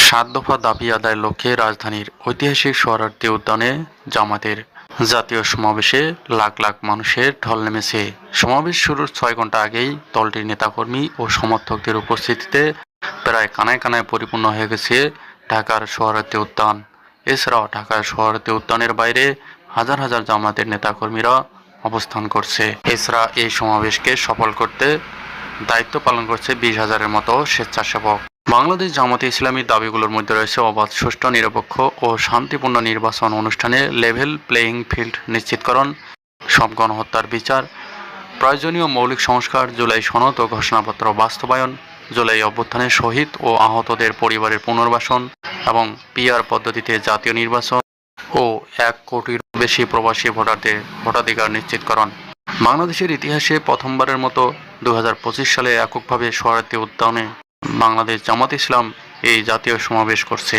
সাত দফা দাবি আদায়ের লক্ষ্যে রাজধানীর ঐতিহাসিক সোহরাওয়ার্দী উদ্যানে জামায়াতের জাতীয় সমাবেশে লাখ লাখ মানুষের ঢল নেমেছে। সমাবেশ শুরুর ৬ ঘণ্টা আগেই দলটির নেতাকর্মী ও সমর্থকদের উপস্থিতিতে প্রায় কানায় কানায় পরিপূর্ণ হয়ে গেছে ঢাকার সোহরাওয়ার্দী উদ্যান। এছাড়াও ঢাকার সোহরাওয়ার্দী উদ্যানের বাইরে হাজার হাজার জামায়াতের নেতাকর্মীরা অবস্থান করছে। এছাড়া এই সমাবেশকে সফল করতে দায়িত্ব পালন করছে ২০,০০০-এর মতো স্বেচ্ছাসেবক। বাংলাদেশ জামায়াতে ইসলামীর দাবিগুলোর মধ্যে রয়েছে অবাধ, সুষ্ঠু, নিরপেক্ষ ও শান্তিপূর্ণ নির্বাচন অনুষ্ঠানে লেভেল প্লেয়িং ফিল্ড নিশ্চিতকরণ, সব গণহত্যার বিচার, প্রয়োজনীয় মৌলিক সংস্কার, জুলাই সনদ ও ঘোষণাপত্র বাস্তবায়ন, জুলাই অভ্যুত্থানে শহীদ ও আহতদের পরিবারের পুনর্বাসন এবং পিআর পদ্ধতিতে জাতীয় নির্বাচন ও ১ কোটির বেশি প্রবাসী ভোটারদের ভোটাধিকার নিশ্চিতকরণ। বাংলাদেশের ইতিহাসে প্রথমবারের মতো ২০২৫ সালে এককভাবে সোহরাওয়ার্দী উদ্যানে বাংলাদেশ জামায়াতে ইসলাম এই জাতীয় সমাবেশ করছে।